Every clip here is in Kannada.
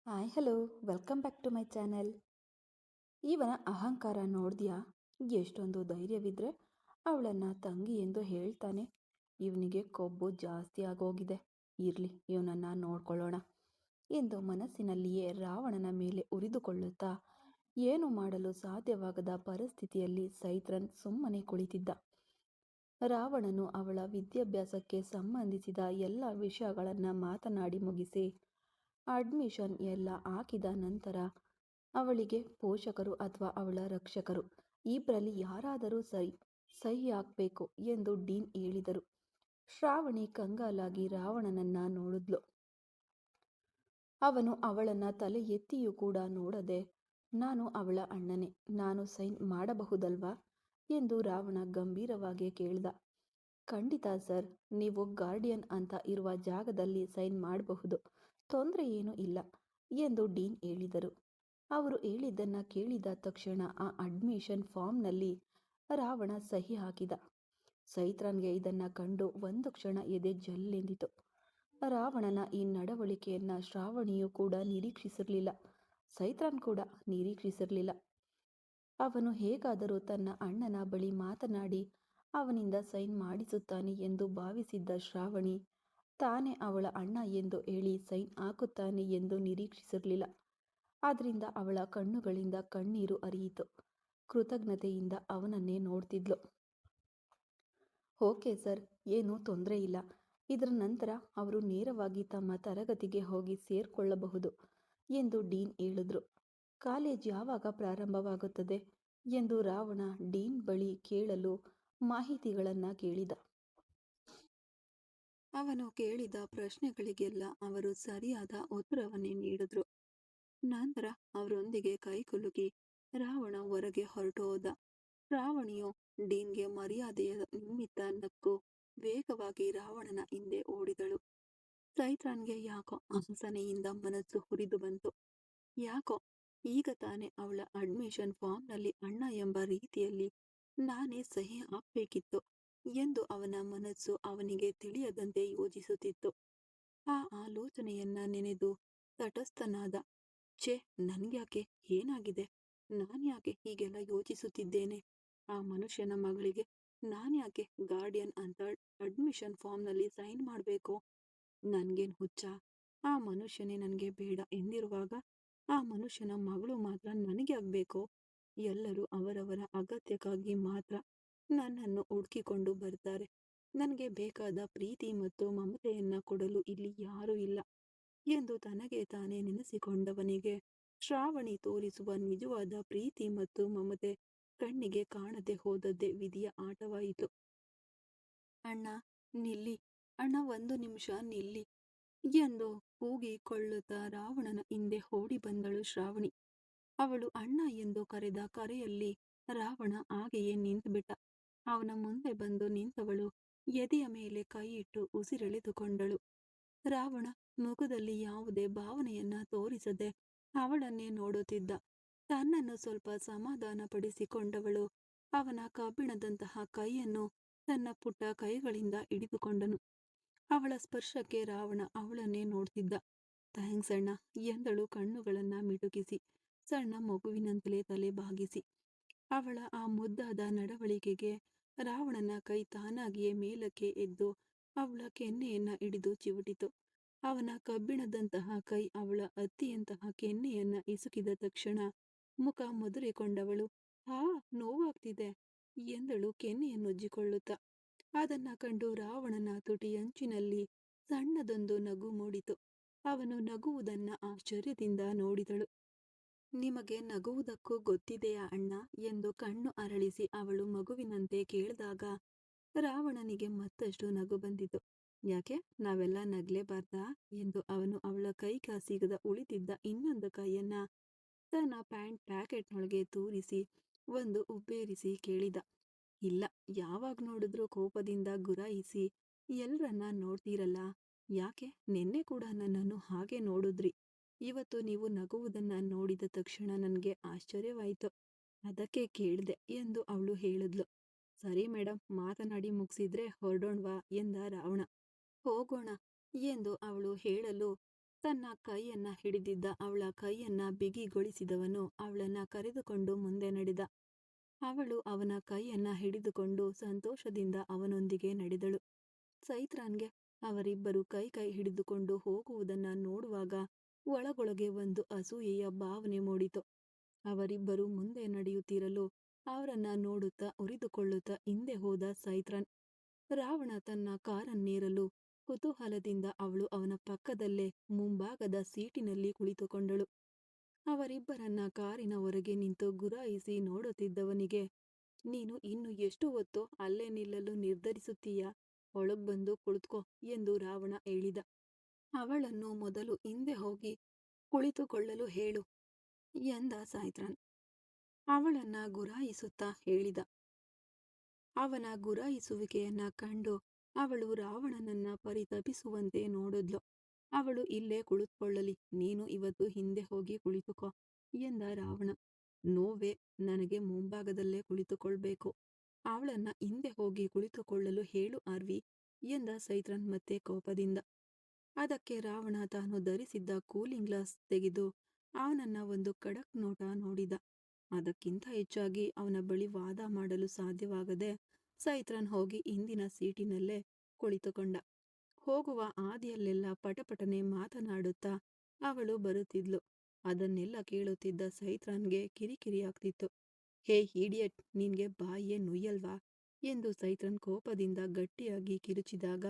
Hi hello welcome back to my channel. ಇವನ ಅಹಂಕಾರ ನೋಡ್ದ್ಯಾ? ಎಷ್ಟೊಂದು ಧೈರ್ಯವಿದ್ರೆ ಅವಳನ್ನ ತಂಗಿ ಎಂದು ಹೇಳ್ತಾನೆ. ಇವನಿಗೆ ಕೊಬ್ಬು ಜಾಸ್ತಿ ಆಗೋಗಿದೆ. ಇರ್ಲಿ, ಇವನನ್ನ ನೋಡ್ಕೊಳ್ಳೋಣ ಎಂದು ಮನಸ್ಸಿನಲ್ಲಿಯೇ ರಾವಣನ ಮೇಲೆ ಉರಿದುಕೊಳ್ಳುತ್ತಾ ಏನು ಮಾಡಲು ಸಾಧ್ಯವಾಗದ ಪರಿಸ್ಥಿತಿಯಲ್ಲಿ ಸೈತ್ರನ್ ಸುಮ್ಮನೆ ಕುಳಿತಿದ್ದ. ರಾವಣನು ಅವಳ ವಿದ್ಯಾಭ್ಯಾಸಕ್ಕೆ ಸಂಬಂಧಿಸಿದ ಎಲ್ಲ ವಿಷಯಗಳನ್ನು ಮಾತನಾಡಿ ಮುಗಿಸಿ ಅಡ್ಮಿಷನ್ ಎಲ್ಲ ಹಾಕಿದ ನಂತರ ಅವಳಿಗೆ ಪೋಷಕರು ಅಥವಾ ಅವಳ ರಕ್ಷಕರು ಇಬ್ಬರಲ್ಲಿ ಯಾರಾದರೂ ಸಹಿ ಹಾಕಬೇಕು ಎಂದು ಡೀನ್ ಹೇಳಿದರು. ಶ್ರಾವಣಿ ಕಂಗಾಲಾಗಿ ರಾವಣನನ್ನ ನೋಡಿದ್ಲು. ಅವನು ಅವಳನ್ನ ತಲೆ ಎತ್ತಿಯೂ ಕೂಡ ನೋಡದೆ, ನಾನು ಅವಳ ಅಣ್ಣನೇ, ನಾನು ಸೈನ್ ಮಾಡಬಹುದಲ್ವಾ ಎಂದು ರಾವಣ ಗಂಭೀರವಾಗಿ ಕೇಳಿದ. ಖಂಡಿತ ಸರ್, ನೀವು ಗಾರ್ಡಿಯನ್ ಅಂತ ಇರುವ ಜಾಗದಲ್ಲಿ ಸೈನ್ ಮಾಡಬಹುದು, ತೊಂದರೆ ಏನೂ ಇಲ್ಲ ಎಂದು ಡೀನ್ ಹೇಳಿದರು. ಅವರು ಹೇಳಿದ್ದನ್ನು ಕೇಳಿದ ತಕ್ಷಣ ಆ ಅಡ್ಮಿಷನ್ ಫಾರ್ಮ್ನಲ್ಲಿ ರಾವಣ ಸಹಿ ಹಾಕಿದ. ಸೈತ್ರನ್ಗೆ ಇದನ್ನ ಕಂಡು ಒಂದು ಕ್ಷಣ ಎದೆ ಜಲ್ಲೆಂದಿತು. ರಾವಣನ ಈ ನಡವಳಿಕೆಯನ್ನ ಶ್ರಾವಣಿಯು ಕೂಡ ನಿರೀಕ್ಷಿಸಿರಲಿಲ್ಲ, ಸೈತ್ರನ್ ಕೂಡ ನಿರೀಕ್ಷಿಸಿರಲಿಲ್ಲ. ಅವನು ಹೇಗಾದರೂ ತನ್ನ ಅಣ್ಣನ ಬಳಿ ಮಾತನಾಡಿ ಅವನಿಂದ ಸೈನ್ ಮಾಡಿಸುತ್ತಾನೆ ಎಂದು ಭಾವಿಸಿದ್ದ ಶ್ರಾವಣಿ ತಾನೇ ಅವಳ ಅಣ್ಣ ಎಂದು ಹೇಳಿ ಸೈನ್ ಹಾಕುತ್ತಾನೆ ಎಂದು ನಿರೀಕ್ಷಿಸಿರಲಿಲ್ಲ. ಆದ್ರಿಂದ ಅವಳ ಕಣ್ಣುಗಳಿಂದ ಕಣ್ಣೀರು ಹರಿಯಿತು. ಕೃತಜ್ಞತೆಯಿಂದ ಅವನನ್ನೇ ನೋಡ್ತಿದ್ಲು. ಓಕೆ ಸರ್, ಏನೂ ತೊಂದರೆ ಇಲ್ಲ. ಇದರ ನಂತರ ಅವರು ನೇರವಾಗಿ ತಮ್ಮ ತರಗತಿಗೆ ಹೋಗಿ ಸೇರ್ಕೊಳ್ಳಬಹುದು ಎಂದು ಡೀನ್ ಹೇಳಿದ್ರು. ಕಾಲೇಜ್ ಯಾವಾಗ ಪ್ರಾರಂಭವಾಗುತ್ತದೆ ಎಂದು ರಾವಣ ಡೀನ್ ಬಳಿ ಕೇಳಲು ಮಾಹಿತಿಗಳನ್ನ ಕೇಳಿದ. ಅವನು ಕೇಳಿದ ಪ್ರಶ್ನೆಗಳಿಗೆಲ್ಲ ಅವರು ಸರಿಯಾದ ಉತ್ತರವನ್ನೇ ನೀಡಿದ್ರು. ನಂತರ ಅವರೊಂದಿಗೆ ಕೈಕುಲುಕಿ ರಾವಣ ಹೊರಗೆ ಹೊರಟು ಹೋದ. ರಾವಣಿಯು ಡೀನ್ಗೆ ಮರ್ಯಾದೆಯ ನಿಮಿತ್ತ ನಕ್ಕು ವೇಗವಾಗಿ ರಾವಣನ ಹಿಂದೆ ಓಡಿದಳು. ಸೈತ್ರನ್ಗೆ ಯಾಕೋ ಆಸನೆಯಿಂದ ಮನಸ್ಸು ಹುರಿದು ಬಂತು. ಯಾಕೋ ಈಗ ತಾನೇ ಅವಳ ಅಡ್ಮಿಷನ್ ಫಾರ್ಮ್ನಲ್ಲಿ ಅಣ್ಣ ಎಂಬ ರೀತಿಯಲ್ಲಿ ನಾನೇ ಸಹಿ ಹಾಕ್ಬೇಕಿತ್ತು ಎಂದು ಅವನ ಮನಸ್ಸು ಅವನಿಗೆ ತಿಳಿಯದಂತೆ ಯೋಚಿಸುತ್ತಿತ್ತು. ಆ ಆಲೋಚನೆಯನ್ನ ನೆನೆದು ತಟಸ್ಥನಾದ. ಛೇ, ನನ್ಗ್ಯಾಕೆ, ಏನಾಗಿದೆ? ನಾನ್ಯಾಕೆ ಹೀಗೆಲ್ಲ ಯೋಚಿಸುತ್ತಿದ್ದೇನೆ? ಆ ಮನುಷ್ಯನ ಮಗಳಿಗೆ ನಾನ್ಯಾಕೆ ಗಾರ್ಡಿಯನ್ ಅಂತ ಅಡ್ಮಿಷನ್ ಫಾರ್ಮ್ನಲ್ಲಿ ಸೈನ್ ಮಾಡಬೇಕು? ನನ್ಗೇನ್ ಹುಚ್ಚ? ಆ ಮನುಷ್ಯನೇ ನನಗೆ ಬೇಡ ಎಂದಿರುವಾಗ ಆ ಮನುಷ್ಯನ ಮಗಳು ಮಾತ್ರ ನನಗೆ ಆಗ್ಬೇಕು? ಎಲ್ಲರೂ ಅವರವರ ಅಗತ್ಯಕ್ಕಾಗಿ ಮಾತ್ರ ನನ್ನನ್ನು ಹುಡುಕಿಕೊಂಡು ಬರ್ತಾರೆ. ನನಗೆ ಬೇಕಾದ ಪ್ರೀತಿ ಮತ್ತು ಮಮತೆಯನ್ನ ಕೊಡಲು ಇಲ್ಲಿ ಯಾರೂ ಇಲ್ಲ ಎಂದು ತನಗೆ ತಾನೇ ನೆನೆಸಿಕೊಂಡವನಿಗೆ ಶ್ರಾವಣಿ ತೋರಿಸುವ ನಿಜವಾದ ಪ್ರೀತಿ ಮತ್ತು ಮಮತೆ ಕಣ್ಣಿಗೆ ಕಾಣದೆ ಹೋದದ್ದೇ ವಿಧಿಯ ಆಟವಾಯಿತು. ಅಣ್ಣ ನಿಲ್ಲಿ, ಅಣ್ಣ ಒಂದು ನಿಮಿಷ ನಿಲ್ಲಿ ಎಂದು ಕೂಗಿಕೊಳ್ಳುತ್ತಾ ರಾವಣನ ಹಿಂದೆ ಓಡಿ ಬಂದಳು ಶ್ರಾವಣಿ. ಅವಳು ಅಣ್ಣ ಎಂದು ಕರೆದ ಕರೆಯಲ್ಲಿ ರಾವಣ ಹಾಗೆಯೇ ನಿಂತುಬಿಟ್ಟ. ಅವನ ಮುಂದೆ ಬಂದು ನಿಂತವಳು ಎದೆಯ ಮೇಲೆ ಕೈಯಿಟ್ಟು ಉಸಿರೆಳೆದುಕೊಂಡಳು. ರಾವಣ ಮುಖದಲ್ಲಿ ಯಾವುದೇ ಭಾವನೆಯನ್ನ ತೋರಿಸದೆ ಅವಳನ್ನೇ ನೋಡುತ್ತಿದ್ದ. ತನ್ನನ್ನು ಸ್ವಲ್ಪ ಸಮಾಧಾನಪಡಿಸಿಕೊಂಡವಳು ಅವನ ಕಬ್ಬಿಣದಂತಹ ಕೈಯನ್ನು ತನ್ನ ಪುಟ್ಟ ಕೈಗಳಿಂದ ಹಿಡಿದುಕೊಂಡನು. ಅವಳ ಸ್ಪರ್ಶಕ್ಕೆ ರಾವಣ ಅವಳನ್ನೇ ನೋಡ್ತಿದ್ದ. ಥ್ಯಾಂಕ್ಸ್ ಅಣ್ಣ ಎಂದಳು ಕಣ್ಣುಗಳನ್ನ ಮಿಟುಕಿಸಿ, ಸಣ್ಣ ಮಗುವಿನಂತಲೇ ತಲೆ ಬಾಗಿಸಿ. ಅವಳ ಆ ಮುದ್ದಾದ ನಡವಳಿಕೆಗೆ ರಾವಣನ ಕೈ ತಾನಾಗಿಯೇ ಮೇಲಕ್ಕೆ ಎದ್ದು ಅವಳ ಕೆನ್ನೆಯನ್ನ ಹಿಡಿದು ಚಿವುಟಿತು. ಅವನ ಕಬ್ಬಿಣದಂತಹ ಕೈ ಅವಳ ಹತ್ತಿಯಂತಹ ಕೆನ್ನೆಯನ್ನ ಇಸುಕಿದ ತಕ್ಷಣ ಮುಖ ಮುದುರಿಕೊಂಡವಳು ನೋವಾಗ್ತಿದೆ ಎಂದಳು ಕೆನ್ನೆಯನ್ನುಜ್ಜಿಕೊಳ್ಳುತ್ತಾ. ಅದನ್ನ ಕಂಡು ರಾವಣನ ತುಟಿಯಂಚಿನಲ್ಲಿ ಸಣ್ಣದೊಂದು ನಗು ಮೂಡಿತು. ಅವನು ನಗುವುದನ್ನ ಆಶ್ಚರ್ಯದಿಂದ ನೋಡಿದಳು. ನಿಮಗೆ ನಗುವುದಕ್ಕೂ ಗೊತ್ತಿದೆಯಾ ಅಣ್ಣ ಎಂದು ಕಣ್ಣು ಅರಳಿಸಿ ಅವಳು ಮಗುವಿನಂತೆ ಕೇಳಿದಾಗ ರಾವಣನಿಗೆ ಮತ್ತಷ್ಟು ನಗು ಬಂದಿತು. ಯಾಕೆ, ನಾವೆಲ್ಲ ನಗ್ಲೇಬಾರ್ದಾ ಎಂದು ಅವನು ಅವಳ ಕೈಗ ಸಿಗದ ಉಳಿದಿದ್ದ ಇನ್ನೊಂದು ಕೈಯನ್ನ ತನ್ನ ಪ್ಯಾಂಟ್ ಪ್ಯಾಕೆಟ್ನೊಳಗೆ ತೂರಿಸಿ ಒಂದು ಉಬ್ಬೇರಿಸಿ ಕೇಳಿದ. ಇಲ್ಲ, ಯಾವಾಗ ನೋಡಿದ್ರೂ ಕೋಪದಿಂದ ಗುರಾಯಿಸಿ ಎಲ್ರನ್ನ ನೋಡ್ತೀರಲ್ಲ, ಯಾಕೆ? ನಿನ್ನೆ ಕೂಡ ನನ್ನನ್ನು ಹಾಗೆ ನೋಡಿದ್ರಿ. ಇವತ್ತು ನೀವು ನಗುವುದನ್ನ ನೋಡಿದ ತಕ್ಷಣ ನನಗೆ ಆಶ್ಚರ್ಯವಾಯಿತು, ಅದಕ್ಕೆ ಕೇಳಿದೆ ಎಂದು ಅವಳು ಹೇಳಿದ್ಲು. ಸರಿ ಮೇಡಮ್, ಮಾತನಾಡಿ ಮುಗಿಸಿದ್ರೆ ಹೊರಡೋಣವಾ ಎಂದ ರಾವಣ. ಹೋಗೋಣ ಎಂದು ಅವಳು ಹೇಳಲು ತನ್ನ ಕೈಯನ್ನ ಹಿಡಿದಿದ್ದ ಅವಳ ಕೈಯನ್ನ ಬಿಗಿಗೊಳಿಸಿದವನು ಅವಳನ್ನ ಕರೆದುಕೊಂಡು ಮುಂದೆ ನಡೆದ. ಅವಳು ಅವನ ಕೈಯನ್ನ ಹಿಡಿದುಕೊಂಡು ಸಂತೋಷದಿಂದ ಅವನೊಂದಿಗೆ ನಡೆದಳು. ಸೈತ್ರಾನ್ಗೆ ಅವರಿಬ್ಬರು ಕೈ ಕೈ ಹಿಡಿದುಕೊಂಡು ಹೋಗುವುದನ್ನ ನೋಡುವಾಗ ಒಳಗೊಳಗೆ ಒಂದು ಅಸೂಯೆಯ ಭಾವನೆ ಮೂಡಿತು. ಅವರಿಬ್ಬರು ಮುಂದೆ ನಡೆಯುತ್ತಿರಲು ಅವರನ್ನ ನೋಡುತ್ತಾ ಉರಿದುಕೊಳ್ಳುತ್ತಾ ಹಿಂದೆ ಹೋದ ಸೈತ್ರಾನ್. ರಾವಣ ತನ್ನ ಕಾರನ್ನೇರಲು ಕುತೂಹಲದಿಂದ ಅವಳು ಅವನ ಪಕ್ಕದಲ್ಲೇ ಮುಂಭಾಗದ ಸೀಟಿನಲ್ಲಿ ಕುಳಿತುಕೊಂಡಳು. ಅವರಿಬ್ಬರನ್ನ ಕಾರಿನ ಹೊರಗೆ ನಿಂತು ಗುರಾಯಿಸಿ ನೋಡುತ್ತಿದ್ದವನಿಗೆ, ನೀನು ಇನ್ನು ಎಷ್ಟು ಹೊತ್ತು ಅಲ್ಲೇ ನಿಲ್ಲಲು ನಿರ್ಧರಿಸುತ್ತೀಯಾ? ಒಳಗ್ ಬಂದು ಕುಳಿತುಕೋ ಎಂದು ರಾವಣ ಹೇಳಿದ. ಅವಳನ್ನು ಮೊದಲು ಹಿಂದೆ ಹೋಗಿ ಕುಳಿತುಕೊಳ್ಳಲು ಹೇಳು ಎಂದ ಸೈತ್ರಾನ್. ಅವಳನ್ನ ಗುರಾಯಿಸುತ್ತಾ ಹೇಳಿದ. ಅವನ ಗುರಾಯಿಸುವಿಕೆಯನ್ನ ಕಂಡು ಅವಳು ರಾವಣನನ್ನ ಪರಿತಪಿಸುವಂತೆ ನೋಡಿದ್ಲು. ಅವಳು ಇಲ್ಲೇ ಕುಳಿತುಕೊಳ್ಳಲಿ, ನೀನು ಇವತ್ತು ಹಿಂದೆ ಹೋಗಿ ಕುಳಿತುಕೋ ಎಂದ ರಾವಣ. ನೋವೇ, ನನಗೆ ಮುಂಭಾಗದಲ್ಲೇ ಕುಳಿತುಕೊಳ್ಬೇಕು. ಅವಳನ್ನ ಹಿಂದೆ ಹೋಗಿ ಕುಳಿತುಕೊಳ್ಳಲು ಹೇಳು ಆರ್ವಿ ಎಂದ ಸೈತ್ರಾನ್ ಮತ್ತೆ ಕೋಪದಿಂದ. ಅದಕ್ಕೆ ರಾವಣ ತಾನು ಧರಿಸಿದ್ದ ಕೂಲಿಂಗ್ ಗ್ಲಾಸ್ ತೆಗೆದು ಅವನನ್ನ ಒಂದು ಖಡಕ್ ನೋಟ ನೋಡಿದ. ಅದಕ್ಕಿಂತ ಹೆಚ್ಚಾಗಿ ಅವನ ಬಳಿ ವಾದ ಮಾಡಲು ಸಾಧ್ಯವಾಗದೆ ಸೈತ್ರಾನ್ ಹೋಗಿ ಹಿಂದಿನ ಸೀಟಿನಲ್ಲೇ ಕುಳಿತುಕೊಂಡ. ಹೋಗುವ ಹಾದಿಯಲ್ಲೆಲ್ಲ ಪಟಪಟನೆ ಮಾತನಾಡುತ್ತಾ ಅವಳು ಬರುತ್ತಿದ್ಲು. ಅದನ್ನೆಲ್ಲ ಕೇಳುತ್ತಿದ್ದ ಸೈತ್ರಾನ್ಗೆ ಕಿರಿಕಿರಿ ಆಗ್ತಿತ್ತು. ಹೇ ಇಡಿಯಟ್, ನಿನ್ಗೆ ಬಾಯಿಯೇ ನುಯ್ಯಲ್ವಾ ಎಂದು ಸೈತ್ರಾನ್ ಕೋಪದಿಂದ ಗಟ್ಟಿಯಾಗಿ ಕಿರುಚಿದಾಗ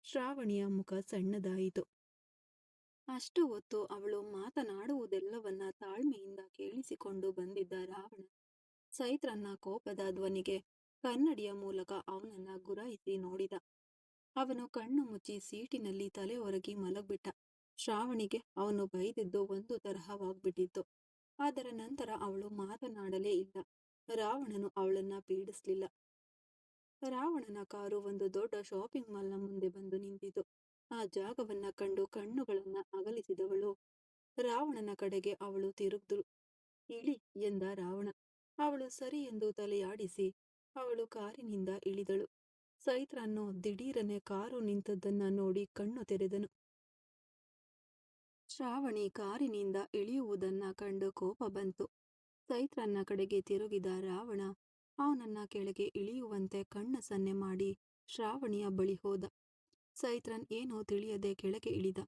ಶ್ರಾವಣಿಯ ಮುಖ ಸಣ್ಣದಾಯಿತು. ಅಷ್ಟು ಹೊತ್ತು ಅವಳು ಮಾತನಾಡುವುದೆಲ್ಲವನ್ನ ತಾಳ್ಮೆಯಿಂದ ಕೇಳಿಸಿಕೊಂಡು ಬಂದಿದ್ದ ರಾವಣ ಸೈತ್ರನ್ನ ಕೋಪದ ಧ್ವನಿಗೆ ಕನ್ನಡಿಯ ಮೂಲಕ ಅವನನ್ನ ಗುರಾಯಿಸಿ ನೋಡಿದ. ಅವನು ಕಣ್ಣು ಮುಚ್ಚಿ ಸೀಟಿನಲ್ಲಿ ತಲೆ ಒರಗಿ ಮಲಗ್ಬಿಟ್ಟ. ಶ್ರಾವಣಿಗೆ ಅವನು ಬೈದಿದ್ದು ಒಂದು ತರಹವಾಗ್ಬಿಟ್ಟಿತ್ತು. ಅದರ ನಂತರ ಅವಳು ಮಾತನಾಡಲೇ ಇಲ್ಲ. ರಾವಣನು ಅವಳನ್ನ ಪೀಡಿಸ್ಲಿಲ್ಲ. ರಾವಣನ ಕಾರು ಒಂದು ದೊಡ್ಡ ಶಾಪಿಂಗ್ ಮಾಲ್ನ ಮುಂದೆ ಬಂದು ನಿಂತಿತು. ಆ ಜಾಗವನ್ನ ಕಂಡು ಕಣ್ಣುಗಳನ್ನ ಅಗಲಿಸಿದವಳು ರಾವಣನ ಕಡೆಗೆ ಅವಳು ತಿರುಗ್ದಳು. ಇಳಿ ಎಂದ ರಾವಣ. ಅವಳು ಸರಿ ಎಂದು ತಲೆಯಾಡಿಸಿ ಅವಳು ಕಾರಿನಿಂದ ಇಳಿದಳು. ಸೈತ್ರಾನ್ನು ದಿಢೀರನೆ ಕಾರು ನಿಂತದ್ದನ್ನ ನೋಡಿ ಕಣ್ಣು ತೆರೆದನು. ಶ್ರಾವಣಿ ಕಾರಿನಿಂದ ಇಳಿಯುವುದನ್ನ ಕಂಡು ಕೋಪ ಬಂತು. ಸೈತ್ರನ್ನ ಕಡೆಗೆ ತಿರುಗಿದ ರಾವಣ ಅವನನ್ನ ಕೆಳಗೆ ಇಳಿಯುವಂತೆ ಕಣ್ಣ ಸನ್ನೆ ಮಾಡಿ ಶ್ರಾವಣಿಯ ಬಳಿ ಹೋದ. ಸೈತ್ರನ್ ಏನೋ ತಿಳಿಯದೆ ಕೆಳಗೆ ಇಳಿದ.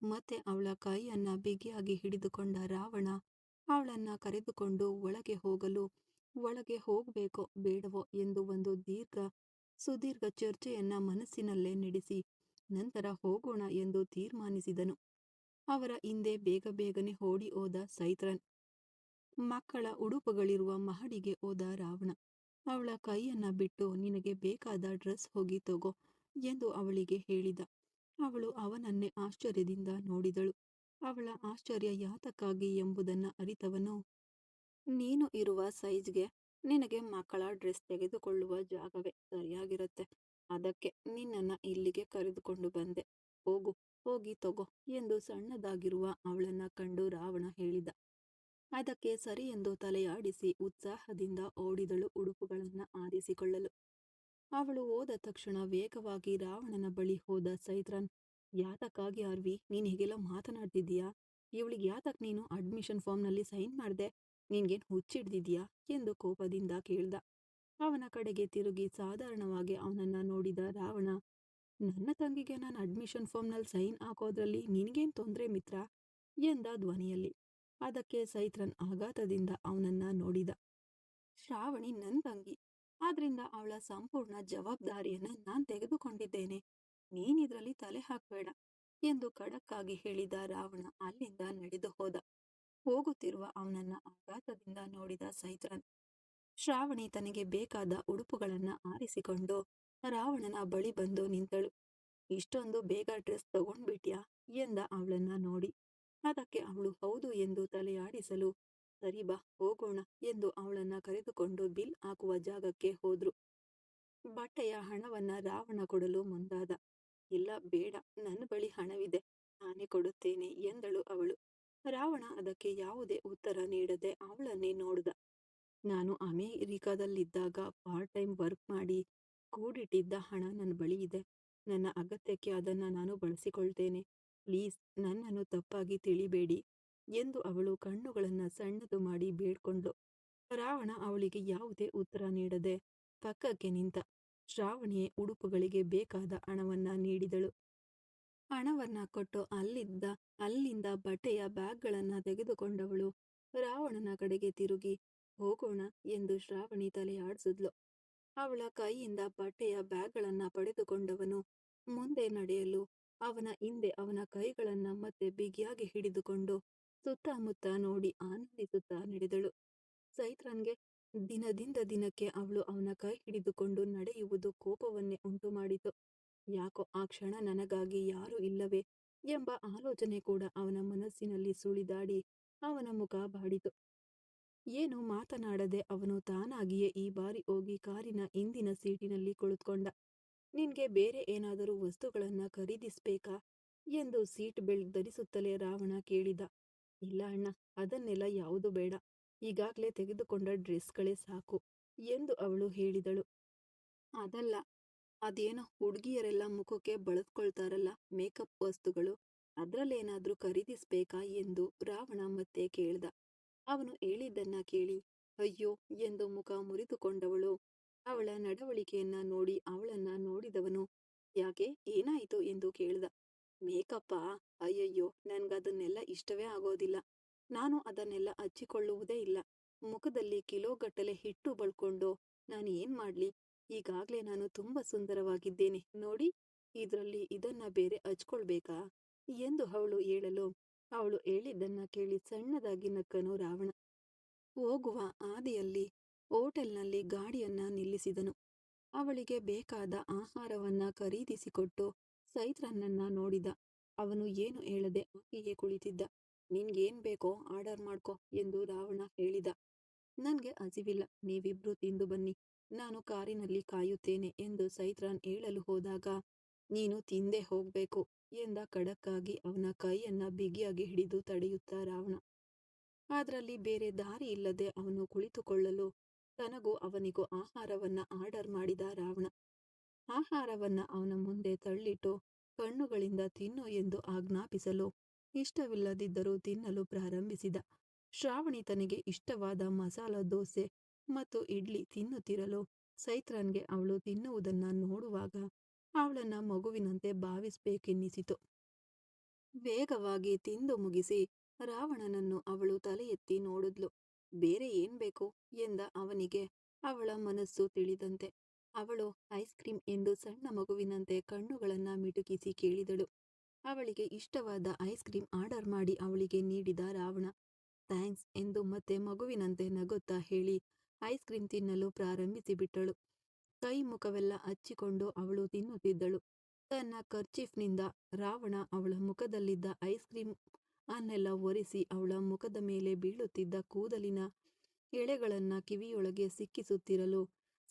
ಮತ್ತೆ ಅವಳ ಕೈಯನ್ನ ಬಿಗಿಯಾಗಿ ಹಿಡಿದುಕೊಂಡ ರಾವಣ ಅವಳನ್ನ ಕರೆದುಕೊಂಡು ಒಳಗೆ ಹೋಗಲು, ಒಳಗೆ ಹೋಗ್ಬೇಕೋ ಬೇಡವೋ ಎಂದು ಒಂದು ಸುದೀರ್ಘ ಚರ್ಚೆಯನ್ನ ಮನಸ್ಸಿನಲ್ಲೇ ನಡೆಸಿ ನಂತರ ಹೋಗೋಣ ಎಂದು ತೀರ್ಮಾನಿಸಿದನು. ಅವರ ಹಿಂದೆ ಬೇಗ ಬೇಗನೆ ಓಡಿ ಹೋದ ಸೈತ್ರನ್. ಮಕ್ಕಳ ಉಡುಪುಗಳಿರುವ ಮಹಡಿಗೆ ಹೋದ ರಾವಣ ಅವಳ ಕೈಯನ್ನ ಬಿಟ್ಟು, ನಿನಗೆ ಬೇಕಾದ ಡ್ರೆಸ್ ಹೋಗಿ ತಗೋ ಎಂದು ಅವಳಿಗೆ ಹೇಳಿದ. ಅವಳು ಅವನನ್ನೇ ಆಶ್ಚರ್ಯದಿಂದ ನೋಡಿದಳು. ಅವಳ ಆಶ್ಚರ್ಯ ಯಾತಕ್ಕಾಗಿ ಎಂಬುದನ್ನ ಅರಿತವನು, ನೀನು ಇರುವ ಸೈಜ್ಗೆ ನಿನಗೆ ಮಕ್ಕಳ ಡ್ರೆಸ್ ತೆಗೆದುಕೊಳ್ಳುವ ಜಾಗವೇ ಸರಿಯಾಗಿರುತ್ತೆ. ಅದಕ್ಕೆ ನಿನ್ನನ್ನ ಇಲ್ಲಿಗೆ ಕರೆದುಕೊಂಡು ಬಂದೆ. ಹೋಗು, ಹೋಗಿ ತಗೋ ಎಂದು ಸಣ್ಣದಾಗಿರುವ ಅವಳನ್ನ ಕಂಡು ರಾವಣ ಹೇಳಿದ. ಅದಕ್ಕೆ ಸರಿ ಎಂದು ತಲೆಯಾಡಿಸಿ ಉತ್ಸಾಹದಿಂದ ಓಡಿದಳು ಉಡುಪುಗಳನ್ನ ಆರಿಸಿಕೊಳ್ಳಲು. ಅವಳು ಹೋದ ತಕ್ಷಣ ವೇಗವಾಗಿ ರಾವಣನ ಬಳಿ ಹೋದ ಸೈತ್ರಾನ್, ಯಾತಕ್ಕಾಗಿ ಆರ್ವಿ ನೀನ್ ಹೀಗೆಲ್ಲ ಮಾತನಾಡ್ತಿದ್ದೀಯಾ? ಇವಳಿಗೆ ಯಾತಕ್ ನೀನು ಅಡ್ಮಿಷನ್ ಫಾರ್ಮ್ನಲ್ಲಿ ಸೈನ್ ಮಾಡ್ದೆ? ನಿನ್ಗೇನ್ ಹುಚ್ಚಿಡ್ದಿದ್ಯಾ ಎಂದು ಕೋಪದಿಂದ ಕೇಳ್ದ. ಅವನ ಕಡೆಗೆ ತಿರುಗಿ ಸಾಧಾರಣವಾಗಿ ಅವನನ್ನ ನೋಡಿದ ರಾವಣ, ನನ್ನ ತಂಗಿಗೆ ನಾನು ಅಡ್ಮಿಷನ್ ಫಾರ್ಮ್ನಲ್ಲಿ ಸೈನ್ ಹಾಕೋದ್ರಲ್ಲಿ ನಿನ್ಗೇನ್ ತೊಂದ್ರೆ ಮಿತ್ರ ಎಂದ ಧ್ವನಿಯಲ್ಲಿ. ಅದಕ್ಕೆ ಸೈತ್ರನ್ ಆಘಾತದಿಂದ ಅವನನ್ನ ನೋಡಿದ. ಶ್ರಾವಣಿ ನನ್ ತಂಗಿ, ಆದ್ರಿಂದ ಅವಳ ಸಂಪೂರ್ಣ ಜವಾಬ್ದಾರಿಯನ್ನ ನಾನ್ ತೆಗೆದುಕೊಂಡಿದ್ದೇನೆ. ನೀನಿದ್ರಲ್ಲಿ ತಲೆ ಹಾಕ್ಬೇಡ ಎಂದು ಖಡಕ್ಕಾಗಿ ಹೇಳಿದ ರಾವಣ ಅಲ್ಲಿಂದ ನಡೆದು ಹೋದ. ಹೋಗುತ್ತಿರುವ ಅವನನ್ನ ಆಘಾತದಿಂದ ನೋಡಿದ ಸೈತ್ರನ್. ಶ್ರಾವಣಿ ತನಗೆ ಬೇಕಾದ ಉಡುಪುಗಳನ್ನ ಆರಿಸಿಕೊಂಡು ರಾವಣನ ಬಳಿ ಬಂದು ನಿಂತಳು. ಇಷ್ಟೊಂದು ಬೇಗ ಡ್ರೆಸ್ ತಗೊಂಡ್ಬಿಟ್ಯಾ ಎಂದ ಅವಳನ್ನ ನೋಡಿ. ಅದಕ್ಕೆ ಅವಳು ಹೌದು ಎಂದು ತಲೆಯಾಡಿಸಲು, ಸರಿ ಬಾ ಹೋಗೋಣ ಎಂದು ಅವಳನ್ನ ಕರೆದುಕೊಂಡು ಬಿಲ್ ಹಾಕುವ ಜಾಗಕ್ಕೆ ಹೋದ್ರು. ಬಟ್ಟೆಯ ಹಣವನ್ನ ರಾವಣ ಕೊಡಲು ಮುಂದಾದ. ಇಲ್ಲ ಬೇಡ, ನನ್ನ ಬಳಿ ಹಣವಿದೆ, ನಾನೇ ಕೊಡುತ್ತೇನೆ ಎಂದಳು ಅವಳು. ರಾವಣ ಅದಕ್ಕೆ ಯಾವುದೇ ಉತ್ತರ ನೀಡದೆ ಅವಳನ್ನೇ ನೋಡಿದ. ನಾನು ಅಮೆರಿಕದಲ್ಲಿದ್ದಾಗ ಪಾರ್ಟ್ ಟೈಮ್ ವರ್ಕ್ ಮಾಡಿ ಕೂಡಿಟ್ಟಿದ್ದ ಹಣ ನನ್ನ ಬಳಿ ಇದೆ. ನನ್ನ ಅಗತ್ಯಕ್ಕೆ ಅದನ್ನ ನಾನು ಬಳಸಿಕೊಳ್ತೇನೆ. ಪ್ಲೀಸ್ ನನ್ನನ್ನು ತಪ್ಪಾಗಿ ತಿಳಿಬೇಡಿ ಎಂದು ಅವಳು ಕಣ್ಣುಗಳನ್ನ ಸಣ್ಣದು ಮಾಡಿ ಬೇಡ್ಕೊಂಡ್ಳು. ರಾವಣ ಅವಳಿಗೆ ಯಾವುದೇ ಉತ್ತರ ನೀಡದೆ ಪಕ್ಕಕ್ಕೆ ನಿಂತ. ಶ್ರಾವಣಿಯೇ ಉಡುಪುಗಳಿಗೆ ಬೇಕಾದ ಹಣವನ್ನ ನೀಡಿದಳು. ಹಣವನ್ನ ಕೊಟ್ಟು ಅಲ್ಲಿಂದ ಬಟ್ಟೆಯ ಬ್ಯಾಗ್ಗಳನ್ನ ತೆಗೆದುಕೊಂಡವಳು ರಾವಣನ ಕಡೆಗೆ ತಿರುಗಿ ಹೋಗೋಣ ಎಂದು ಶ್ರಾವಣಿ ತಲೆ ಆಡಿಸಿದ್ಲು. ಅವಳ ಕೈಯಿಂದ ಬಟ್ಟೆಯ ಬ್ಯಾಗ್ಗಳನ್ನ ಪಡೆದುಕೊಂಡವನು ಮುಂದೆ ನಡೆಯಲು ಅವನ ಹಿಂದೆ ಅವನ ಕೈಗಳನ್ನ ಮತ್ತೆ ಬಿಗಿಯಾಗಿ ಹಿಡಿದುಕೊಂಡು ಸುತ್ತಮುತ್ತ ನೋಡಿ ಆನಂದಿಸುತ್ತಾ ನಡೆದಳು. ಚೈತ್ರನ್ಗೆ ದಿನದಿಂದ ದಿನಕ್ಕೆ ಅವಳು ಅವನ ಕೈ ಹಿಡಿದುಕೊಂಡು ನಡೆಯುವುದು ಕೋಪವನ್ನೇ ಉಂಟು ಮಾಡಿತು. ಯಾಕೋ ಆ ಕ್ಷಣ ನನಗಾಗಿ ಯಾರೂ ಇಲ್ಲವೇ ಎಂಬ ಆಲೋಚನೆ ಕೂಡ ಅವನ ಮನಸ್ಸಿನಲ್ಲಿ ಸುಳಿದಾಡಿ ಅವನ ಮುಖ ಬಾಡಿತು. ಏನು ಮಾತನಾಡದೆ ಅವನು ತಾನಾಗಿಯೇ ಈ ಬಾರಿ ಹೋಗಿ ಕಾರಿನ ಹಿಂದಿನ ಸೀಟಿನಲ್ಲಿ ಕುಳಿತುಕೊಂಡ. ನಿನ್ಗೆ ಬೇರೆ ಏನಾದರೂ ವಸ್ತುಗಳನ್ನ ಖರೀದಿಸ್ಬೇಕಾ ಎಂದು ಸೀಟ್ ಬೆಲ್ಟ್ ಧರಿಸುತ್ತಲೇ ರಾವಣ ಕೇಳಿದ. ಇಲ್ಲ ಅಣ್ಣ, ಅದನ್ನೆಲ್ಲ ಯಾವುದು ಬೇಡ, ಈಗಾಗ್ಲೇ ತೆಗೆದುಕೊಂಡ ಡ್ರೆಸ್ಗಳೇ ಸಾಕು ಎಂದು ಅವಳು ಹೇಳಿದಳು. ಅದಲ್ಲ, ಅದೇನೋ ಹುಡುಗಿಯರೆಲ್ಲ ಮುಖಕ್ಕೆ ಬಳಸ್ಕೊಳ್ತಾರಲ್ಲ ಮೇಕಪ್ ವಸ್ತುಗಳು, ಅದ್ರಲ್ಲೇನಾದ್ರೂ ಖರೀದಿಸ್ಬೇಕಾ ಎಂದು ರಾವಣ ಮತ್ತೆ ಕೇಳ್ದ. ಅವನು ಹೇಳಿದ್ದನ್ನ ಕೇಳಿ ಅಯ್ಯೋ ಎಂದು ಮುಖ ಮುರಿದುಕೊಂಡವಳು ಅವಳ ನಡವಳಿಕೆಯನ್ನ ನೋಡಿ ಅವಳನ್ನ ನೋಡಿದವನು ಯಾಕೆ ಏನಾಯಿತು ಎಂದು ಕೇಳ್ದ. ಮೇಕಪ್ಪಾ? ಅಯ್ಯಯ್ಯೋ, ನನ್ಗದನ್ನೆಲ್ಲ ಇಷ್ಟವೇ ಆಗೋದಿಲ್ಲ. ನಾನು ಅದನ್ನೆಲ್ಲ ಹಚ್ಚಿಕೊಳ್ಳುವುದೇ ಇಲ್ಲ. ಮುಖದಲ್ಲಿ ಕಿಲೋಗಟ್ಟಲೆ ಹಿಟ್ಟು ಬಳ್ಕೊಂಡು ನಾನು ಏನ್ ಮಾಡ್ಲಿ? ಈಗಾಗ್ಲೇ ನಾನು ತುಂಬಾ ಸುಂದರವಾಗಿದ್ದೇನೆ ನೋಡಿ, ಇದ್ರಲ್ಲಿ ಇದನ್ನ ಬೇರೆ ಹಚ್ಕೊಳ್ಬೇಕಾ ಎಂದು ಅವಳು ಹೇಳಲು ಅವಳು ಹೇಳಿದ್ದನ್ನ ಕೇಳಿ ಸಣ್ಣದಾಗಿ ನಕ್ಕನು ರಾವಣ. ಹೋಗುವ ಹಾದಿಯಲ್ಲಿ ಹೋಟೆಲ್ನಲ್ಲಿ ಗಾಡಿಯನ್ನ ನಿಲ್ಲಿಸಿದನು. ಅವಳಿಗೆ ಬೇಕಾದ ಆಹಾರವನ್ನ ಖರೀದಿಸಿಕೊಟ್ಟು ಚೈತ್ರನನ್ನ ನೋಡಿದ. ಅವನು ಏನು ಹೇಳದೆ ಹಾಗೆಯೇ ಕುಳಿತಿದ್ದ. ನಿನ್ಗೇನ್ ಬೇಕೋ ಆರ್ಡರ್ ಮಾಡ್ಕೊ ಎಂದು ರಾವಣ ಹೇಳಿದ. ನನ್ಗೆ ಹಸಿವಿಲ್ಲ, ನೀವಿಬ್ರು ತಿಂದು ಬನ್ನಿ, ನಾನು ಕಾರಿನಲ್ಲಿ ಕಾಯುತ್ತೇನೆ ಎಂದು ಚೈತ್ರನ್ ಹೇಳಲು ಹೋದಾಗ ನೀನು ತಿಂದೇ ಹೋಗ್ಬೇಕು ಎಂದ ಖಡಕ್ಕಾಗಿ ಅವನ ಕೈಯನ್ನ ಬಿಗಿಯಾಗಿ ಹಿಡಿದು ತಡೆಯುತ್ತಾ ರಾವಣ. ಅದರಲ್ಲಿ ಬೇರೆ ದಾರಿ ಇಲ್ಲದೆ ಅವನು ಕುಳಿತುಕೊಳ್ಳಲು ತನಗೂ ಅವನಿಗೂ ಆಹಾರವನ್ನ ಆರ್ಡರ್ ಮಾಡಿದ ರಾವಣ. ಆಹಾರವನ್ನ ಅವನ ಮುಂದೆ ತಳ್ಳಿಟ್ಟು ಕಣ್ಣುಗಳಿಂದ ತಿನ್ನು ಎಂದು ಆಜ್ಞಾಪಿಸಲು ಇಷ್ಟವಿಲ್ಲದಿದ್ದರೂ ತಿನ್ನಲು ಪ್ರಾರಂಭಿಸಿದ. ಶ್ರಾವಣಿ ತನಗೆ ಇಷ್ಟವಾದ ಮಸಾಲ ದೋಸೆ ಮತ್ತು ಇಡ್ಲಿ ತಿನ್ನುತ್ತಿರಲು ಚೈತ್ರನ್ಗೆ ಅವಳು ತಿನ್ನುವುದನ್ನ ನೋಡುವಾಗ ಅವಳನ್ನ ಮಗುವಿನಂತೆ ಭಾವಿಸ್ಬೇಕೆನ್ನಿಸಿತು. ವೇಗವಾಗಿ ತಿಂದು ಮುಗಿಸಿ ರಾವಣನನ್ನು ಅವಳು ತಲೆ ಎತ್ತಿ ನೋಡಿದ್ಲು. ಬೇರೆ ಏನ್ ಬೇಕು ಎಂದ ಅವನಿಗೆ ಅವಳ ಮನಸ್ಸು ತಿಳಿದಂತೆ. ಅವಳು ಐಸ್ ಕ್ರೀಮ್ ಎಂದು ಸಣ್ಣ ಮಗುವಿನಂತೆ ಕಣ್ಣುಗಳನ್ನ ಮಿಟುಕಿಸಿ ಕೇಳಿದಳು. ಅವಳಿಗೆ ಇಷ್ಟವಾದ ಐಸ್ ಕ್ರೀಮ್ ಆರ್ಡರ್ ಮಾಡಿ ಅವಳಿಗೆ ನೀಡಿದ ರಾವಣ. ಥ್ಯಾಂಕ್ಸ್ ಎಂದು ಮತ್ತೆ ಮಗುವಿನಂತೆ ನಗುತ್ತಾ ಹೇಳಿ ಐಸ್ ಕ್ರೀಮ್ ತಿನ್ನಲು ಪ್ರಾರಂಭಿಸಿಬಿಟ್ಟಳು. ಕೈ ಮುಖವೆಲ್ಲ ಹಚ್ಚಿಕೊಂಡು ಅವಳು ತಿನ್ನುತ್ತಿದ್ದಳು. ತನ್ನ ಕರ್ಚೀಫ್ನಿಂದ ರಾವಣ ಅವಳ ಮುಖದಲ್ಲಿದ್ದ ಐಸ್ ಕ್ರೀಮ್ ಅನ್ನೆಲ್ಲ ಒರೆಸಿ ಅವಳ ಮುಖದ ಮೇಲೆ ಬೀಳುತ್ತಿದ್ದ ಕೂದಲಿನ ಎಳೆಗಳನ್ನ ಕಿವಿಯೊಳಗೆ ಸಿಕ್ಕಿಸುತ್ತಿರಲು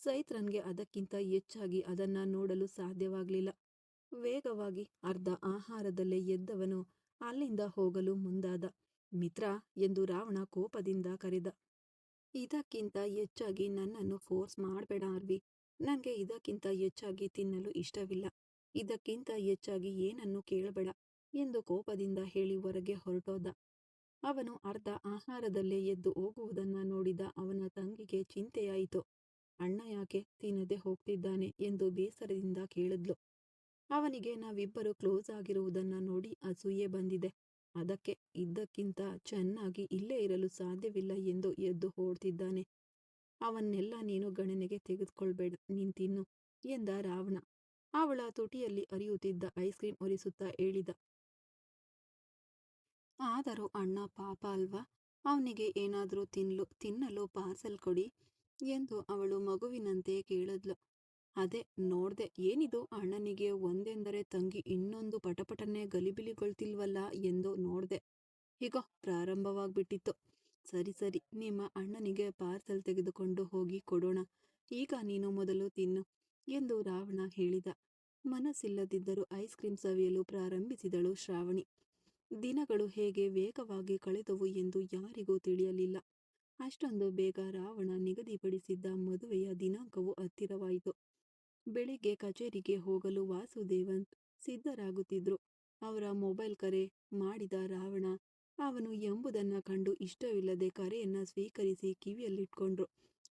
ಚೈತ್ರನ್ಗೆ ಅದಕ್ಕಿಂತ ಹೆಚ್ಚಾಗಿ ಅದನ್ನ ನೋಡಲು ಸಾಧ್ಯವಾಗಲಿಲ್ಲ. ವೇಗವಾಗಿ ಅರ್ಧ ಆಹಾರದಲ್ಲೇ ಎದ್ದವನು ಅಲ್ಲಿಂದ ಹೋಗಲು ಮುಂದಾದ. ಮಿತ್ರ ಎಂದು ರಾವಣ ಕೋಪದಿಂದ ಕರೆದ. ಇದಕ್ಕಿಂತ ಹೆಚ್ಚಾಗಿ ನನ್ನನ್ನು ಫೋರ್ಸ್ ಮಾಡಬೇಡ ಅರ್ವಿ. ನನಗೆ ಇದಕ್ಕಿಂತ ಹೆಚ್ಚಾಗಿ ತಿನ್ನಲು ಇಷ್ಟವಿಲ್ಲ. ಇದಕ್ಕಿಂತ ಹೆಚ್ಚಾಗಿ ಏನನ್ನು ಕೇಳಬೇಡ ಎಂದು ಕೋಪದಿಂದ ಹೇಳಿ ಹೊರಗೆ ಹೊರಟೋದ. ಅವನು ಅರ್ಧ ಆಹಾರದಲ್ಲೇ ಎದ್ದು ಹೋಗುವುದನ್ನ ನೋಡಿದ ಅವನ ತಂಗಿಗೆ ಚಿಂತೆಯಾಯಿತು. ಅಣ್ಣ ಯಾಕೆ ತಿನ್ನದೆ ಹೋಗ್ತಿದ್ದಾನೆ ಎಂದು ಬೇಸರದಿಂದ ಕೇಳಿದ್ಲು. ಅವನಿಗೆ ನಾವಿಬ್ಬರು ಕ್ಲೋಸ್ ಆಗಿರುವುದನ್ನ ನೋಡಿ ಅಸೂಯೆ ಬಂದಿದೆ. ಅದಕ್ಕೆ ಇದ್ದಕ್ಕಿಂತ ಚೆನ್ನಾಗಿ ಇಲ್ಲೇ ಇರಲು ಸಾಧ್ಯವಿಲ್ಲ ಎಂದು ಎದ್ದು ಓಡ್ತಿದ್ದಾನೆ. ಅವನ್ನೆಲ್ಲ ನೀನು ಗಣನೆಗೆ ತೆಗೆದುಕೊಳ್ಬೇಡ, ನೀನ್ ತಿನ್ನು ಎಂದ ರಾವಣ. ಅವಳ ತುಟಿಯಲ್ಲಿ ಹರಿಯುತ್ತಿದ್ದ ಐಸ್ ಕ್ರೀಮ್ ಒರೆಸುತ್ತಾ ಹೇಳಿದ. ಆದರೂ ಅಣ್ಣ ಪಾಪ ಅಲ್ವಾ, ಅವನಿಗೆ ಏನಾದ್ರೂ ತಿನ್ನಲು ಪಾರ್ಸಲ್ ಕೊಡಿ ಎಂದು ಅವಳು ಮಗುವಿನಂತೆ ಕೇಳಿದ್ಲು. ಅದೇ ನೋಡ್ದೆ, ಏನಿದು ಅಣ್ಣನಿಗೆ ಒಂದೆಂದರೆ ತಂಗಿ ಇನ್ನೊಂದು ಪಟಪಟನೆ ಗಲಿಬಿಲಿಗೊಳ್ತಿಲ್ವಲ್ಲ ಎಂದು ನೋಡ್ದೆ. ಹೀಗೋ ಪ್ರಾರಂಭವಾಗ್ಬಿಟ್ಟಿತ್ತು. ಸರಿ ಸರಿ, ನಿಮ್ಮ ಅಣ್ಣನಿಗೆ ಪಾರ್ಸಲ್ ತೆಗೆದುಕೊಂಡು ಹೋಗಿ ಕೊಡೋಣ. ಈಗ ನೀನು ಮೊದಲು ತಿನ್ನು ಎಂದು ರಾವಣ ಹೇಳಿದ. ಮನಸ್ಸಿಲ್ಲದಿದ್ದರೂ ಐಸ್ ಕ್ರೀಮ್ ಸವಿಯಲು ಪ್ರಾರಂಭಿಸಿದಳು ಶ್ರಾವಣಿ. ದಿನಗಳು ಹೇಗೆ ವೇಗವಾಗಿ ಕಳೆದವು ಎಂದು ಯಾರಿಗೂ ತಿಳಿಯಲಿಲ್ಲ. ಅಷ್ಟೊಂದು ಬೇಗ ರಾವಣ ನಿಗದಿಪಡಿಸಿದ್ದ ಮದುವೆಯ ದಿನಾಂಕವು ಹತ್ತಿರವಾಯಿತು. ಬೆಳಿಗ್ಗೆ ಕಚೇರಿಗೆ ಹೋಗಲು ವಾಸುದೇವನ್ ಸಿದ್ಧರಾಗುತ್ತಿದ್ರು. ಅವರ ಮೊಬೈಲ್ ಕರೆ ಮಾಡಿದ ರಾವಣ ಅವನು ಎಂಬುದನ್ನ ಕಂಡು ಇಷ್ಟವಿಲ್ಲದೆ ಕರೆಯನ್ನ ಸ್ವೀಕರಿಸಿ ಕಿವಿಯಲ್ಲಿಟ್ಕೊಂಡ್ರು.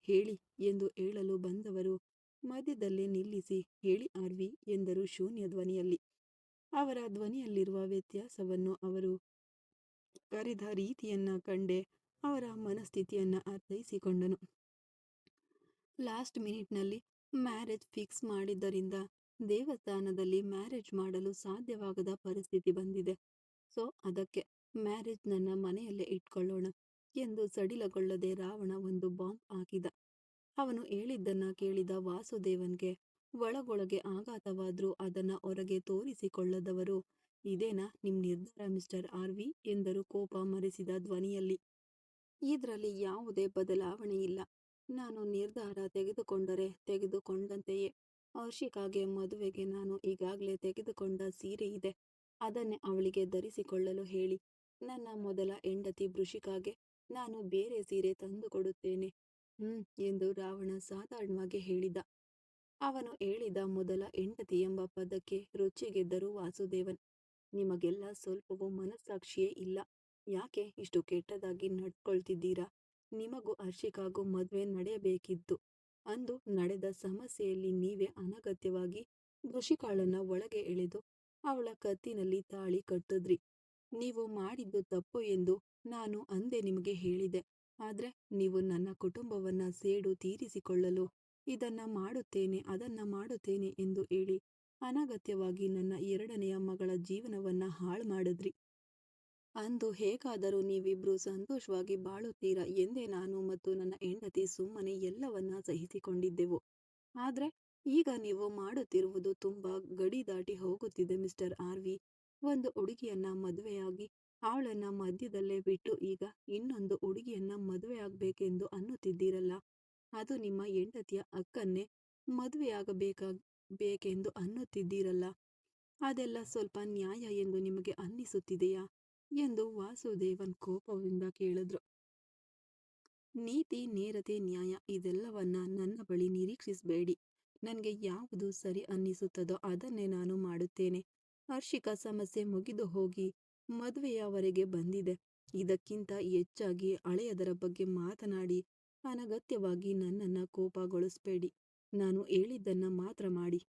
ಹೇಳಿ ಎಂದು ಹೇಳಲು ಬಂದವರು ಮಧ್ಯದಲ್ಲೇ ನಿಲ್ಲಿಸಿ, ಹೇಳಿ ಆರ್ವಿ ಎಂದರು ಶೂನ್ಯ ಧ್ವನಿಯಲ್ಲಿ. ಅವರ ಧ್ವನಿಯಲ್ಲಿರುವ ವ್ಯತ್ಯಾಸವನ್ನು, ಅವರು ಕರೆದ ರೀತಿಯನ್ನ ಕಂಡೆ ಅವರ ಮನಸ್ಥಿತಿಯನ್ನ ಅರ್ಥೈಸಿಕೊಂಡನು. ಲಾಸ್ಟ್ ಮಿನಿಟ್ನಲ್ಲಿ ಮ್ಯಾರೇಜ್ ಫಿಕ್ಸ್ ಮಾಡಿದ್ದರಿಂದ ದೇವಸ್ಥಾನದಲ್ಲಿ ಮ್ಯಾರೇಜ್ ಮಾಡಲು ಸಾಧ್ಯವಾಗದ ಪರಿಸ್ಥಿತಿ ಬಂದಿದೆ. ಸೊ ಅದಕ್ಕೆ ಮ್ಯಾರೇಜ್ ನನ್ನ ಮನೆಯಲ್ಲೇ ಇಟ್ಕೊಳ್ಳೋಣ ಎಂದು ಸಡಿಲಗೊಳ್ಳದೆ ರಾವಣ ಒಂದು ಬಾಂಬ್ ಹಾಕಿದ. ಅವನು ಹೇಳಿದ್ದನ್ನ ಕೇಳಿದ ವಾಸುದೇವನ್ಗೆ ಒಳಗೊಳಗೆ ಆಘಾತವಾದ್ರೂ ಅದನ್ನ ಹೊರಗೆ ತೋರಿಸಿಕೊಳ್ಳದವರು, ಇದೇನಾ ನಿಮ್ ನಿರ್ಧಾರ ಮಿಸ್ಟರ್ ಆರ್ವಿ ಎಂದರು ಕೋಪ ಮರೆಸಿದ ಧ್ವನಿಯಲ್ಲಿ. ಇದರಲ್ಲಿ ಯಾವುದೇ ಬದಲಾವಣೆ ಇಲ್ಲ. ನಾನು ನಿರ್ಧಾರ ತೆಗೆದುಕೊಂಡರೆ ತೆಗೆದುಕೊಂಡಂತೆಯೇ. ಹರ್ಷಿಕಾಗೆ ಮದುವೆಗೆ ನಾನು ಈಗಾಗಲೇ ತೆಗೆದುಕೊಂಡ ಸೀರೆ ಇದೆ, ಅದನ್ನೇ ಅವಳಿಗೆ ಧರಿಸಿಕೊಳ್ಳಲು ಹೇಳಿ. ನನ್ನ ಮೊದಲ ಹೆಂಡತಿ ವೃಷಿಕಾಗೆ ನಾನು ಬೇರೆ ಸೀರೆ ತಂದು ಕೊಡುತ್ತೇನೆ. ಎಂದು ರಾವಣ ಸಾಧಾರಣವಾಗಿ ಹೇಳಿದ. ಅವನು ಹೇಳಿದ ಮೊದಲ ಹೆಂಡತಿ ಎಂಬ ಪದಕ್ಕೆ ರೊಚ್ಚಿಗೆದ್ದರು ವಾಸುದೇವನ್. ನಿಮಗೆಲ್ಲ ಸ್ವಲ್ಪವೂ ಮನಸ್ಸಾಕ್ಷಿಯೇ ಇಲ್ಲ. ಯಾಕೆ ಇಷ್ಟು ಕೆಟ್ಟದಾಗಿ ನಡ್ಕೊಳ್ತಿದ್ದೀರಾ? ನಿಮಗೂ ಹರ್ಷಿಕಾಗೂ ಮದುವೆ ನಡೆಯಬೇಕಿತ್ತು. ಅಂದು ನಡೆದ ಸಮಸ್ಯೆಯಲ್ಲಿ ನೀವೇ ಅನಗತ್ಯವಾಗಿ ವೃಷಿಕಾಳನ್ನ ಒಳಗೆ ಎಳೆದು ಅವಳ ಕತ್ತಿನಲ್ಲಿ ತಾಳಿ ಕಟ್ಟಿದ್ರಿ. ನೀವು ಮಾಡಿದ್ದು ತಪ್ಪು ಎಂದು ನಾನು ಅಂದೇ ನಿಮಗೆ ಹೇಳಿದೆ. ಆದ್ರೆ ನೀವು ನನ್ನ ಕುಟುಂಬವನ್ನ ಸೇಡು ತೀರಿಸಿಕೊಳ್ಳಲು ಇದನ್ನ ಮಾಡುತ್ತೇನೆ ಅದನ್ನ ಮಾಡುತ್ತೇನೆ ಎಂದು ಹೇಳಿ ಅನಗತ್ಯವಾಗಿ ನನ್ನ ಎರಡನೆಯ ಮಗಳ ಜೀವನವನ್ನ ಹಾಳು ಮಾಡಿದ್ರಿ. ಅಂದು ಹೇಗಾದರೂ ನೀವಿಬ್ರು ಸಂತೋಷವಾಗಿ ಬಾಳುತ್ತೀರಾ ಎಂದೇ ನಾನು ಮತ್ತು ನನ್ನ ಹೆಂಡತಿ ಸುಮ್ಮನೆ ಎಲ್ಲವನ್ನ ಸಹಿಸಿಕೊಂಡಿದ್ದೆವು. ಆದ್ರೆ ಈಗ ನೀವು ಮಾಡುತ್ತಿರುವುದು ತುಂಬಾ ಗಡಿ ದಾಟಿ ಹೋಗುತ್ತಿದೆ ಮಿಸ್ಟರ್ ಆರ್ವಿ. ಒಂದು ಹುಡುಗಿಯನ್ನ ಮದುವೆಯಾಗಿ ಅವಳನ್ನ ಮಧ್ಯದಲ್ಲೇ ಬಿಟ್ಟು ಈಗ ಇನ್ನೊಂದು ಹುಡುಗಿಯನ್ನ ಮದುವೆಯಾಗಬೇಕೆಂದು ಅನ್ನುತ್ತಿದ್ದೀರಲ್ಲ, ಅದು ನಿಮ್ಮ ಹೆಂಡತಿಯ ಅಕ್ಕನ್ನೇ ಮದುವೆಯಾಗಬೇಕೆಂದು ಅನ್ನುತ್ತಿದ್ದೀರಲ್ಲ, ಅದೆಲ್ಲ ಸ್ವಲ್ಪ ನ್ಯಾಯ ಎಂದು ನಿಮಗೆ ಅನ್ನಿಸುತ್ತಿದೆಯಾ ಎಂದು ವಾಸುದೇವನ್ ಕೋಪದಿಂದ ಕೇಳಿದ್ರು. ನೀತಿ, ನೇರತೆ, ನ್ಯಾಯ ಇದೆಲ್ಲವನ್ನ ನನ್ನ ಬಳಿ ನಿರೀಕ್ಷಿಸಬೇಡಿ. ನನಗೆ ಯಾವುದು ಸರಿ ಅನ್ನಿಸುತ್ತದೋ ಅದನ್ನೇ ನಾನು ಮಾಡುತ್ತೇನೆ. ಹರ್ಷಿಕಾ ಸಮಸ್ಯೆ ಮುಗಿದು ಹೋಗಿ ಮದುವೆಯವರೆಗೆ ಬಂದಿದೆ. ಇದಕ್ಕಿಂತ ಹೆಚ್ಚಾಗಿ ಹಳೆಯದರ ಬಗ್ಗೆ ಮಾತನಾಡಿ ಅನಗತ್ಯವಾಗಿ ನನ್ನನ್ನ ಕೋಪಗೊಳಿಸಬೇಡಿ. ನಾನು ಹೇಳಿದ್ದನ್ನ ಮಾತ್ರ ಮಾಡಿ.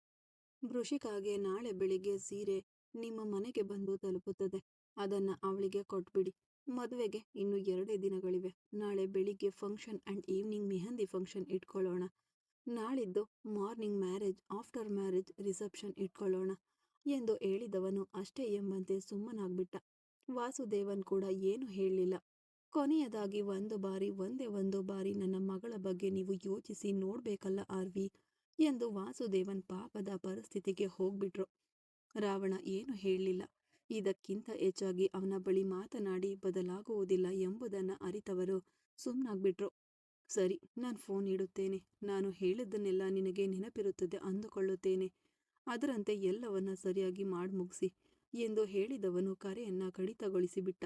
ವೃಷಿಕಾಗೆ ನಾಳೆ ಬೆಳಿಗ್ಗೆ ಸೀರೆ ನಿಮ್ಮ ಮನೆಗೆ ಬಂದು ತಲುಪುತ್ತದೆ. ಅದನ್ನ ಅವಳಿಗೆ ಕೊಟ್ಬಿಡಿ. ಮದುವೆಗೆ ಇನ್ನು 2 ದಿನಗಳಿವೆ. ನಾಳೆ ಬೆಳಿಗ್ಗೆ function and evening mehndi function ಇಟ್ಕೊಳ್ಳೋಣ. ನಾಳಿದ್ದು morning marriage, after marriage reception ಇಟ್ಕೊಳ್ಳೋಣ ಎಂದು ಹೇಳಿದವನು ಅಷ್ಟೇ ಎಂಬಂತೆ ಸುಮ್ಮನಾಗ್ಬಿಟ್ಟ. ವಾಸುದೇವನ್ ಕೂಡ ಏನು ಹೇಳಲಿಲ್ಲ. ಕೊನೆಯದಾಗಿ ಒಂದೇ ಒಂದು ಬಾರಿ ನನ್ನ ಮಗಳ ಬಗ್ಗೆ ನೀವು ಯೋಚಿಸಿ ನೋಡ್ಬೇಕಲ್ಲ ಆರ್ವಿ ಎಂದು ವಾಸುದೇವನ್ ಪಾಪದ ಪರಿಸ್ಥಿತಿಗೆ ಹೋಗ್ಬಿಟ್ರು. ರಾವಣ ಏನು ಹೇಳಲಿಲ್ಲ. ಇದಕ್ಕಿಂತ ಹೆಚ್ಚಾಗಿ ಅವನ ಬಳಿ ಮಾತನಾಡಿ ಬದಲಾಗುವುದಿಲ್ಲ ಎಂಬುದನ್ನ ಅರಿತವರು ಸುಮ್ಮನಾಗ್ಬಿಟ್ರು. ಸರಿ, ನಾನು ಫೋನ್ ಇಡುತ್ತೇನೆ. ನಾನು ಹೇಳಿದ್ದನ್ನೆಲ್ಲ ನಿನಗೆ ನೆನಪಿರುತ್ತದೆ ಅಂದುಕೊಳ್ಳುತ್ತೇನೆ. ಅದರಂತೆ ಎಲ್ಲವನ್ನ ಸರಿಯಾಗಿ ಮುಗಿಸಿ ಎಂದು ಹೇಳಿದವನು ಕರೆಯನ್ನ ಕಡಿತಗೊಳಿಸಿಬಿಟ್ಟ.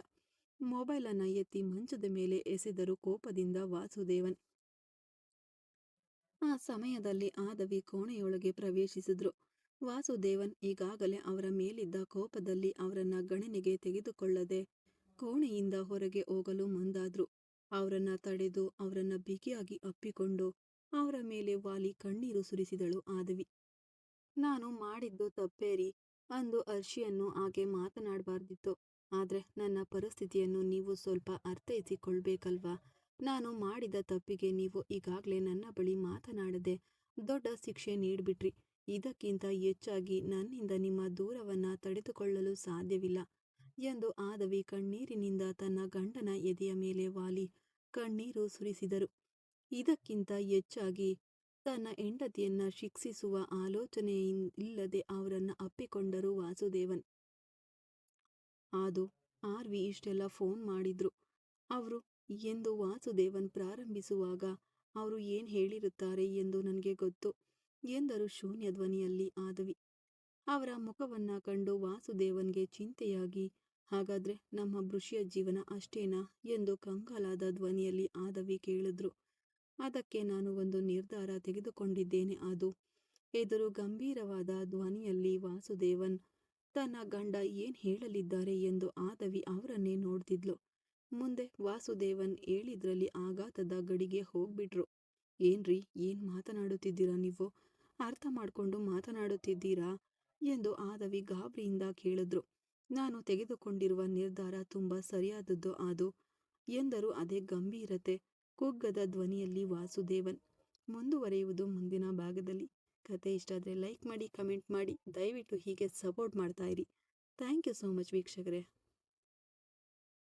ಮೊಬೈಲನ್ನ ಎತ್ತಿ ಮಂಚದ ಮೇಲೆ ಎಸೆದರು ಕೋಪದಿಂದ ವಾಸುದೇವನ್. ಆ ಸಮಯದಲ್ಲಿ ಆದವಿ ಕೋಣೆಯೊಳಗೆ ಪ್ರವೇಶಿಸಿದ್ರು. ವಾಸುದೇವನ್ ಈಗಾಗಲೇ ಅವರ ಮೇಲಿದ್ದ ಕೋಪದಲ್ಲಿ ಅವರನ್ನ ಗಣನೆಗೆ ತೆಗೆದುಕೊಳ್ಳದೆ ಕೋಣೆಯಿಂದ ಹೊರಗೆ ಹೋಗಲು ಮುಂದಾದ್ರು. ಅವರನ್ನ ತಡೆದು ಅವರನ್ನ ಬಿಗಿಯಾಗಿ ಅಪ್ಪಿಕೊಂಡು ಅವರ ಮೇಲೆ ವಾಲಿ ಕಣ್ಣೀರು ಸುರಿಸಿದಳು ಆದವಿ. ನಾನು ಮಾಡಿದ್ದು ತಪ್ಪೇರಿ. ಅಂದು ಹರ್ಷಿಯನ್ನು ಹಾಗೆ ಮಾತನಾಡಬಾರ್ದಿತ್ತು. ಆದ್ರೆ ನನ್ನ ಪರಿಸ್ಥಿತಿಯನ್ನು ನೀವು ಸ್ವಲ್ಪ ಅರ್ಥೈಸಿಕೊಳ್ಬೇಕಲ್ವಾ? ನಾನು ಮಾಡಿದ ತಪ್ಪಿಗೆ ನೀವು ಈಗಾಗಲೇ ನನ್ನ ಬಳಿ ಮಾತನಾಡದೆ ದೊಡ್ಡ ಶಿಕ್ಷೆ ನೀಡ್ಬಿಟ್ರಿ. ಇದಕ್ಕಿಂತ ಹೆಚ್ಚಾಗಿ ನನ್ನಿಂದ ನಿಮ್ಮ ದೂರವನ್ನ ತಡೆದುಕೊಳ್ಳಲು ಸಾಧ್ಯವಿಲ್ಲ ಎಂದು ಆದವಿ ಕಣ್ಣೀರಿನಿಂದ ತನ್ನ ಗಂಡನ ಎದೆಯ ಮೇಲೆ ವಾಲಿ ಕಣ್ಣೀರು ಸುರಿಸಿದರು. ಇದಕ್ಕಿಂತ ಹೆಚ್ಚಾಗಿ ತನ್ನ ಹೆಂಡತಿಯನ್ನ ಶಿಕ್ಷಿಸುವ ಆಲೋಚನೆಯಿಲ್ಲದೆ ಅವರನ್ನ ಅಪ್ಪಿಕೊಂಡರು ವಾಸುದೇವನ್. ಅದು ಆರ್ವಿ ಇಷ್ಟೆಲ್ಲ ಫೋನ್ ಮಾಡಿದ್ರು ಅವರು ಎಂದು ವಾಸುದೇವನ್ ಪ್ರಾರಂಭಿಸುವಾಗ ಅವರು ಏನ್ ಹೇಳಿರುತ್ತಾರೆ ಎಂದು ನನಗೆ ಗೊತ್ತು ಎಂದರು ಶೂನ್ಯ ಧ್ವನಿಯಲ್ಲಿ ಆದವಿ. ಅವರ ಮುಖವನ್ನ ಕಂಡು ವಾಸುದೇವನ್ಗೆ ಚಿಂತೆಯಾಗಿ, ಹಾಗಾದ್ರೆ ನಮ್ಮ ವೃಷಿಯ ಜೀವನ ಅಷ್ಟೇನಾ ಎಂದು ಕಂಗಾಲಾದ ಧ್ವನಿಯಲ್ಲಿ ಆದವಿ ಕೇಳಿದ್ರು. ಅದಕ್ಕೆ ನಾನು ಒಂದು ನಿರ್ಧಾರ ತೆಗೆದುಕೊಂಡಿದ್ದೇನೆ. ಅದು ಎದುರು ಗಂಭೀರವಾದ ಧ್ವನಿಯಲ್ಲಿ ವಾಸುದೇವನ್ ತನ್ನ ಗಂಡ ಏನ್ ಹೇಳಲಿದ್ದಾರೆ ಎಂದು ಆದವಿ ಅವರನ್ನೇ ನೋಡ್ತಿದ್ಲು. ಮುಂದೆ ವಾಸುದೇವನ್ ಹೇಳಿದ್ರಲ್ಲಿ ಆಘಾತದ ಗಡಿಗೆ ಹೋಗ್ಬಿಟ್ರು. ಏನ್ರಿ, ಏನ್ ಮಾತನಾಡುತ್ತಿದ್ದೀರಾ ನೀವು? ಅರ್ಥ ಮಾಡ್ಕೊಂಡು ಮಾತನಾಡುತ್ತಿದ್ದೀರಾ ಎಂದು ಆದವಿ ಗಾಬರಿಯಿಂದ ಕೇಳಿದ್ರು. ನಾನು ತೆಗೆದುಕೊಂಡಿರುವ ನಿರ್ಧಾರ ತುಂಬಾ ಸರಿಯಾದದ್ದು ಅದು ಎಂದರು ಅದೇ ಗಂಭೀರತೆ ಕುಗ್ಗದ ಧ್ವನಿಯಲ್ಲಿ ವಾಸುದೇವನ್. ಮುಂದುವರಿಯುವುದು ಮುಂದಿನ ಭಾಗದಲ್ಲಿ. ಕತೆ ಇಷ್ಟ ಆದರೆ ಲೈಕ್ ಮಾಡಿ, ಕಮೆಂಟ್ ಮಾಡಿ, ದಯವಿಟ್ಟು ಹೀಗೆ ಸಪೋರ್ಟ್ ಮಾಡ್ತಾ ಇರಿ. ಥ್ಯಾಂಕ್ ಯು ಸೋ ಮಚ್ ವೀಕ್ಷಕರೇ.